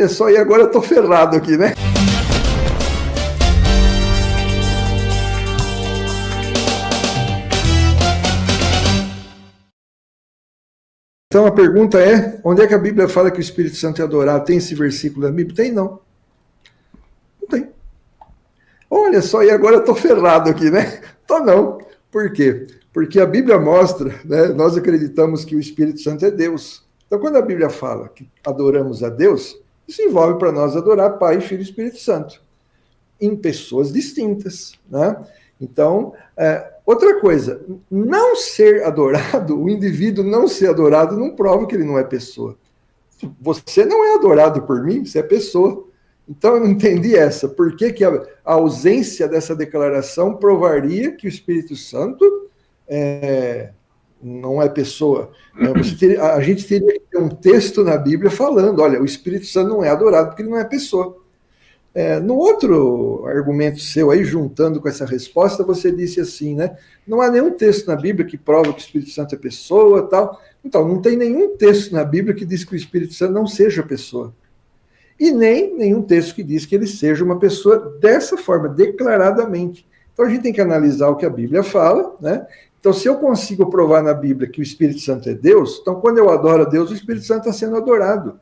Olha só, e agora eu tô ferrado aqui, né? Então a pergunta é, onde é que a Bíblia fala que o Espírito Santo é adorado? Tem esse versículo da Bíblia? Tem, não. Não tem. Olha só, e agora eu tô ferrado aqui, né? Tô não. Por quê? Porque a Bíblia mostra, né, nós acreditamos que o Espírito Santo é Deus. Então quando a Bíblia fala que adoramos a Deus, isso envolve para nós adorar Pai, Filho e Espírito Santo, em pessoas distintas, né? Então, outra coisa, não ser adorado, o indivíduo não ser adorado não prova que ele não é pessoa. Você não é adorado por mim, você é pessoa. Então eu não entendi essa. Por que a ausência dessa declaração provaria que o Espírito Santo não é pessoa? A gente teria que ter um texto na Bíblia falando, olha, o Espírito Santo não é adorado porque ele não é pessoa. No outro argumento seu aí, juntando com essa resposta, você disse assim, né? Não há nenhum texto na Bíblia que prova que o Espírito Santo é pessoa, tal. Então, não tem nenhum texto na Bíblia que diz que o Espírito Santo não seja pessoa. E nem nenhum texto que diz que ele seja uma pessoa dessa forma, declaradamente. Então, a gente tem que analisar o que a Bíblia fala, né? Então, se eu consigo provar na Bíblia que o Espírito Santo é Deus, então, quando eu adoro a Deus, o Espírito Santo está sendo adorado.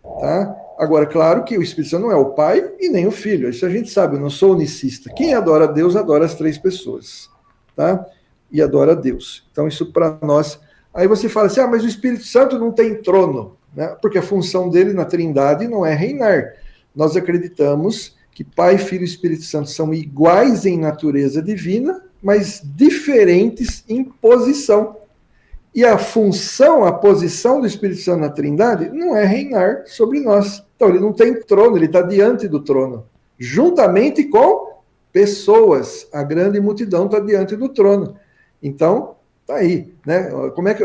Tá? Agora, claro que o Espírito Santo não é o Pai e nem o Filho. Isso a gente sabe, eu não sou unicista. Quem adora a Deus, adora as três pessoas. Tá? E adora a Deus. Então, isso para nós... Aí você fala assim, mas o Espírito Santo não tem trono, né? Porque a função dele na Trindade não é reinar. Nós acreditamos que Pai, Filho e Espírito Santo são iguais em natureza divina, mas diferentes em posição. E a função, a posição do Espírito Santo na Trindade não é reinar sobre nós. Então, ele não tem trono, ele está diante do trono, juntamente com pessoas. A grande multidão está diante do trono. Então, tá aí, né? Como é que...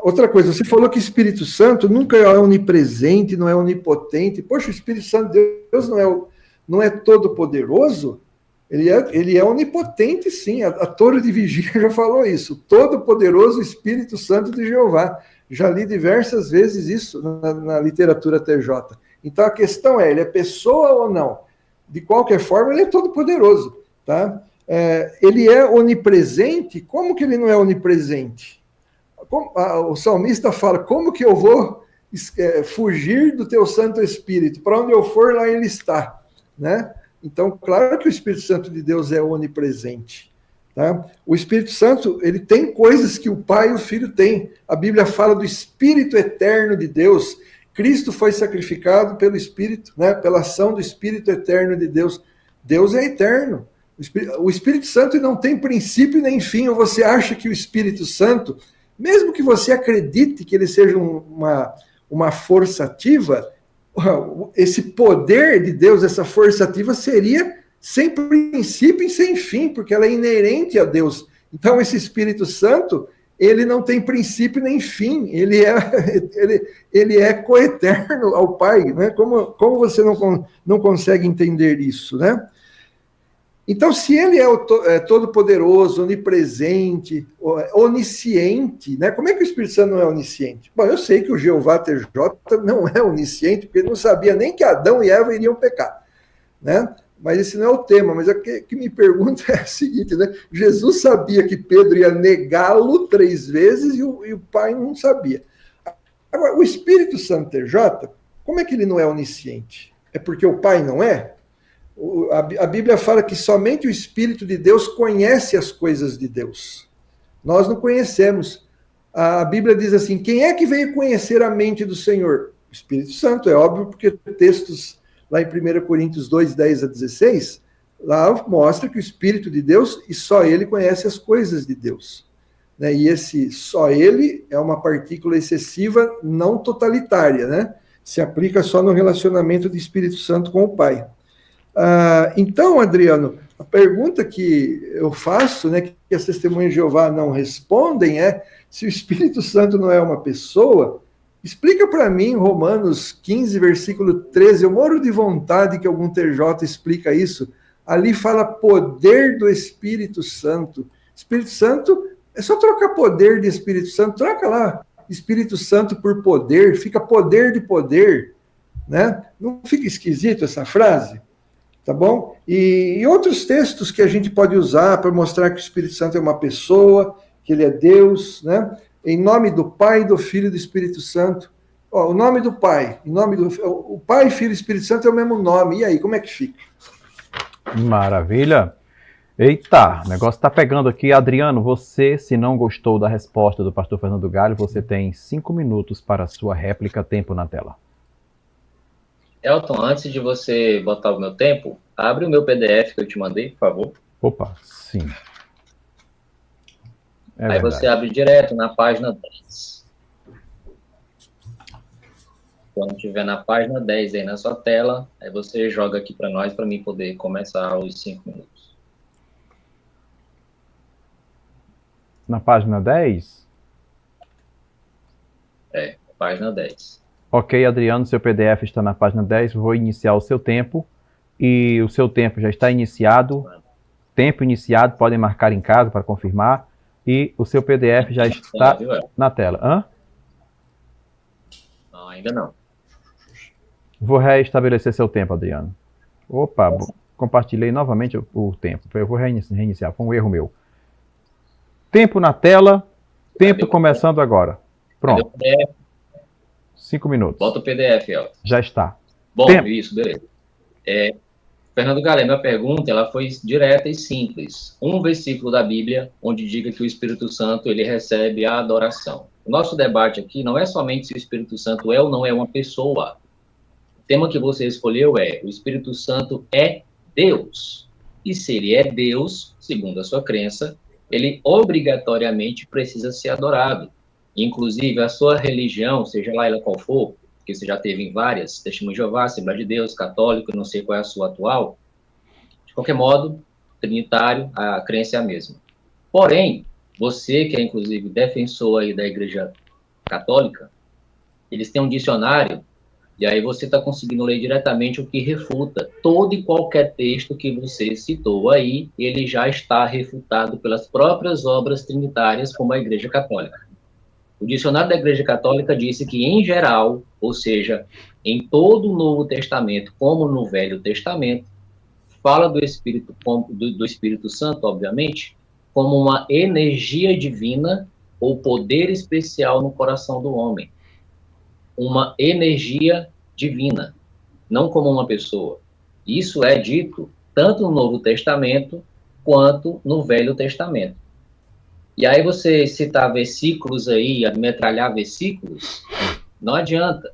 outra coisa, você falou que o Espírito Santo nunca é onipresente, não é onipotente. Poxa, o Espírito Santo de Deus não é todo-poderoso? Ele é onipotente, sim. A Torre de Vigia já falou isso. Todo-poderoso Espírito Santo de Jeová. Já li diversas vezes isso na literatura TJ. Então a questão é, ele é pessoa ou não? De qualquer forma, ele é todo-poderoso. Tá? Ele é onipresente? Como que ele não é onipresente? O salmista fala, como que eu vou fugir do teu Santo Espírito? Para onde eu for, lá ele está. Né? Então, claro que o Espírito Santo de Deus é onipresente. Tá? O Espírito Santo, ele tem coisas que o Pai e o Filho têm. A Bíblia fala do Espírito eterno de Deus. Cristo foi sacrificado pelo Espírito, né? Pela ação do Espírito eterno de Deus. Deus é eterno. O Espírito Santo não tem princípio nem fim. Ou você acha que o Espírito Santo, mesmo que você acredite que ele seja uma força ativa, esse poder de Deus, essa força ativa, seria sem princípio e sem fim, porque ela é inerente a Deus. Então, esse Espírito Santo, ele não tem princípio nem fim, ele é coeterno ao Pai, né? Como você não consegue entender isso, né? Então, se ele é todo-poderoso, onipresente, onisciente, né? Como é que o Espírito Santo não é onisciente? Bom, eu sei que o Jeová TJ não é onisciente, porque ele não sabia nem que Adão e Eva iriam pecar, né? Mas esse não é o tema, mas o que me pergunta é o seguinte, né? Jesus sabia que Pedro ia negá-lo 3 vezes e o Pai não sabia. Agora, o Espírito Santo TJ, como é que ele não é onisciente? É porque o Pai não é? A Bíblia fala que somente o Espírito de Deus conhece as coisas de Deus. Nós não conhecemos. A Bíblia diz assim, quem é que veio conhecer a mente do Senhor? O Espírito Santo, é óbvio, porque textos lá em 1 Coríntios 2, 10 a 16, lá mostra que o Espírito de Deus, e só ele conhece as coisas de Deus. Né? E esse só ele é uma partícula excessiva não totalitária, né? Se aplica só no relacionamento do Espírito Santo com o Pai. Então, Adriano, a pergunta que eu faço, né, que as testemunhas de Jeová não respondem é, se o Espírito Santo não é uma pessoa, explica para mim Romanos 15, versículo 13, eu moro de vontade que algum TJ explica isso, ali fala poder do Espírito Santo. Espírito Santo, é só trocar poder de Espírito Santo, troca lá Espírito Santo por poder, fica poder de poder. né? Não fica esquisito essa frase? Tá bom? E outros textos que a gente pode usar para mostrar que o Espírito Santo é uma pessoa, que ele é Deus, né? Em nome do Pai, do Filho e do Espírito Santo. Ó, o nome do Pai, o Pai, Filho e Espírito Santo é o mesmo nome. E aí, como é que fica? Maravilha. Eita, o negócio tá pegando aqui. Adriano, você, se não gostou da resposta do pastor Fernando Galho, você tem 5 minutos para a sua réplica, tempo na tela. Elton, antes de você botar o meu tempo, abre o meu PDF que eu te mandei, por favor. Opa, sim. Aí verdade. Você abre direto na página 10. Quando estiver na página 10 aí na sua tela, aí você joga aqui para nós, para mim poder começar os 5 minutos. Na página 10? É, página 10. Ok, Adriano, seu PDF está na página 10, vou iniciar o seu tempo, e o seu tempo já está iniciado, tempo iniciado, podem marcar em casa para confirmar, e o seu PDF já está na tela. Hã? Não, ainda não. Vou reestabelecer seu tempo, Adriano. Opa, compartilhei novamente o tempo, eu vou reiniciar, foi um erro meu. Tempo na tela, tempo começando agora. Pronto. 5 minutos. Bota o PDF, Elton. Já está. Bom, tempo. Isso, beleza. Fernando Galé, minha pergunta ela foi direta e simples. Um versículo da Bíblia onde diga que o Espírito Santo ele recebe a adoração. O nosso debate aqui não é somente se o Espírito Santo é ou não é uma pessoa. O tema que você escolheu é o Espírito Santo é Deus. E se ele é Deus, segundo a sua crença, ele obrigatoriamente precisa ser adorado. Inclusive, a sua religião, seja lá ela qual for, que você já teve em várias, Testemunho de Jeová, Assembleia de Deus, Católico, não sei qual é a sua atual, de qualquer modo, trinitário, a crença é a mesma. Porém, você, que é inclusive defensor aí da Igreja Católica, eles têm um dicionário, e aí você está conseguindo ler diretamente o que refuta todo e qualquer texto que você citou aí, ele já está refutado pelas próprias obras trinitárias, como a Igreja Católica. O dicionário da Igreja Católica disse que, em geral, ou seja, em todo o Novo Testamento, como no Velho Testamento, fala do Espírito, do Espírito Santo, obviamente, como uma energia divina ou poder especial no coração do homem. Uma energia divina, não como uma pessoa. Isso é dito tanto no Novo Testamento quanto no Velho Testamento. E aí você citar versículos aí, metralhar versículos, não adianta,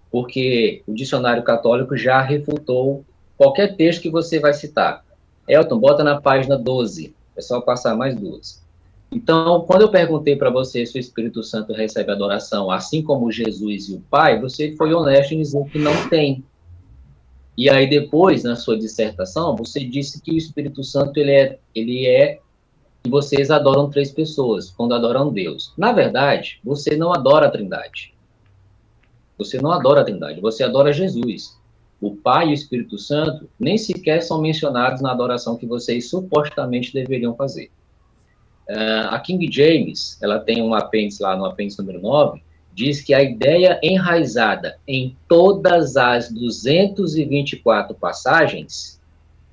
porque o dicionário católico já refutou qualquer texto que você vai citar. Elton, bota na página 12, é só passar mais 2. Então, quando eu perguntei para você se o Espírito Santo recebe adoração, assim como Jesus e o Pai, você foi honesto em dizer que não tem. E aí depois, na sua dissertação, você disse que o Espírito Santo, ele é que vocês adoram 3 pessoas, quando adoram Deus. Na verdade, você não adora a Trindade. Você não adora a Trindade, você adora Jesus. O Pai e o Espírito Santo nem sequer são mencionados na adoração que vocês supostamente deveriam fazer. A King James, ela tem um apêndice lá, no apêndice número 9, diz que a ideia enraizada em todas as 224 passagens,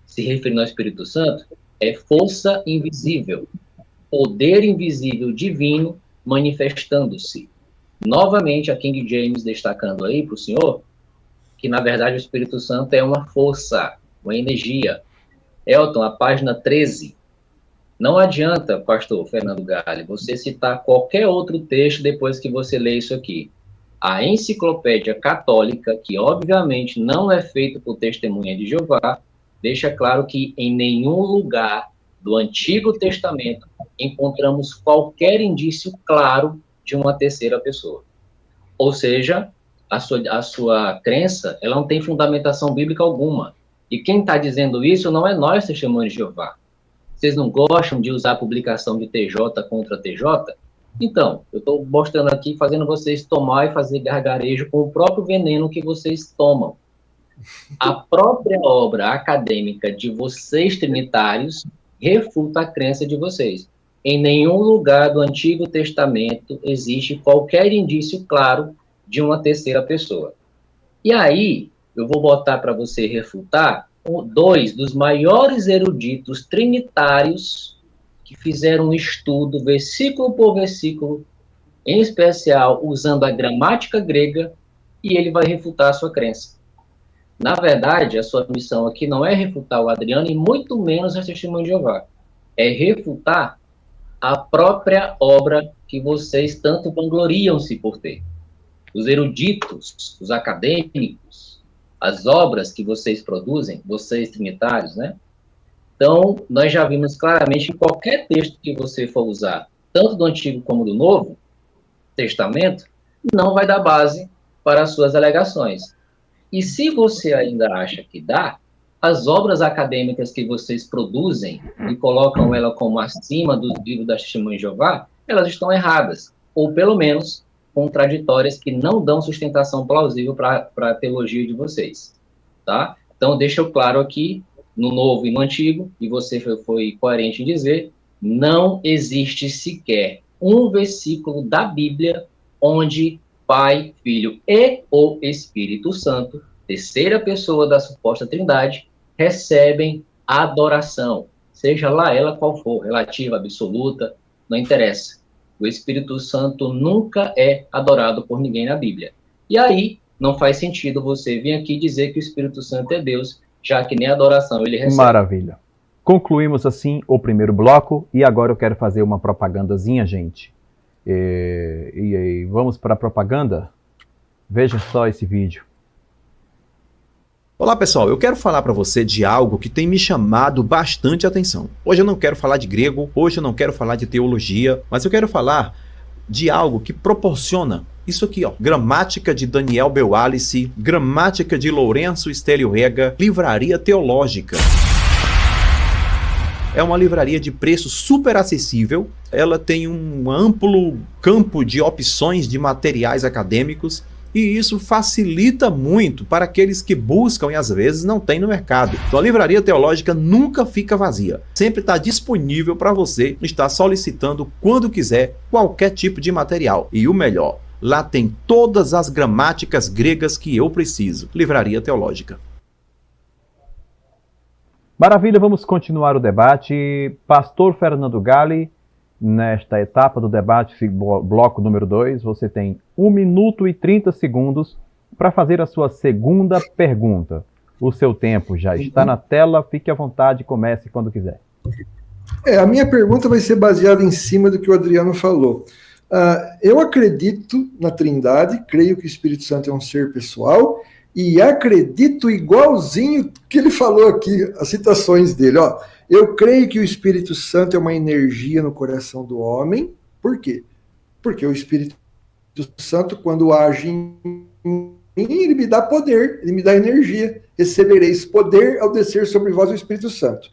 se referindo ao Espírito Santo, é força invisível, poder invisível divino manifestando-se. Novamente, a King James destacando aí para o senhor que, na verdade, o Espírito Santo é uma força, uma energia. Elton, a página 13. Não adianta, pastor Fernando Galho, você citar qualquer outro texto depois que você lê isso aqui. A enciclopédia católica, que obviamente não é feita por Testemunha de Jeová, deixa claro que em nenhum lugar do Antigo Testamento encontramos qualquer indício claro de uma terceira pessoa. Ou seja, a sua crença, ela não tem fundamentação bíblica alguma. E quem está dizendo isso não é nós, Testemunhas de Jeová. Vocês não gostam de usar a publicação de TJ contra TJ? Então, eu estou mostrando aqui, fazendo vocês tomar e fazer gargarejo com o próprio veneno que vocês tomam. A própria obra acadêmica de vocês trinitários refuta a crença de vocês. Em nenhum lugar do Antigo Testamento existe qualquer indício claro de uma terceira pessoa. E aí, eu vou botar para você refutar dois dos maiores eruditos trinitários que fizeram um estudo, versículo por versículo, em especial usando a gramática grega, e ele vai refutar a sua crença. Na verdade, a sua missão aqui não é refutar o Adriano e muito menos a Testemunho de Jeová. É refutar a própria obra que vocês tanto vangloriam-se por ter. Os eruditos, os acadêmicos, as obras que vocês produzem, vocês trinitários, né? Então, nós já vimos claramente em qualquer texto que você for usar, tanto do Antigo como do Novo Testamento, não vai dar base para as suas alegações. E se você ainda acha que dá, as obras acadêmicas que vocês produzem e colocam ela como acima do livro da Testemunha de Jeová, elas estão erradas, ou pelo menos contraditórias, que não dão sustentação plausível para a teologia de vocês, tá? Então, deixa eu claro aqui, no Novo e no Antigo, e você foi coerente em dizer, não existe sequer um versículo da Bíblia onde Pai, Filho e o Espírito Santo, terceira pessoa da suposta trindade, recebem adoração, seja lá ela qual for, relativa, absoluta, não interessa. O Espírito Santo nunca é adorado por ninguém na Bíblia. E aí, não faz sentido você vir aqui dizer que o Espírito Santo é Deus, já que nem adoração ele recebe. Maravilha. Concluímos assim o primeiro bloco e agora eu quero fazer uma propagandazinha, gente. E vamos para a propaganda? Veja só esse vídeo. Olá pessoal, eu quero falar para você de algo que tem me chamado bastante atenção. Hoje eu não quero falar de grego, hoje eu não quero falar de teologia, mas eu quero falar de algo que proporciona isso aqui, ó. Gramática de Daniel Beualice, Gramática de Lourenço Estélio Rega, Livraria Teológica. É uma livraria de preço super acessível, ela tem um amplo campo de opções de materiais acadêmicos, e isso facilita muito para aqueles que buscam e às vezes não tem no mercado. Então a Livraria Teológica nunca fica vazia. Sempre está disponível para você estar solicitando quando quiser qualquer tipo de material. E o melhor, lá tem todas as gramáticas gregas que eu preciso. Livraria Teológica. Maravilha, vamos continuar o debate. Pastor Fernando Galli, nesta etapa do debate, bloco número 2, você tem 1 minuto e 30 segundos para fazer a sua segunda pergunta. O seu tempo já está na tela, fique à vontade, comece quando quiser. A minha pergunta vai ser baseada em cima do que o Adriano falou. Eu acredito na Trindade, creio que o Espírito Santo é um ser pessoal, e acredito igualzinho que ele falou aqui, as citações dele, ó. Eu creio que o Espírito Santo é uma energia no coração do homem. Por quê? Porque o Espírito Santo, quando age em mim, ele me dá poder, ele me dá energia. Recebereis poder ao descer sobre vós o Espírito Santo.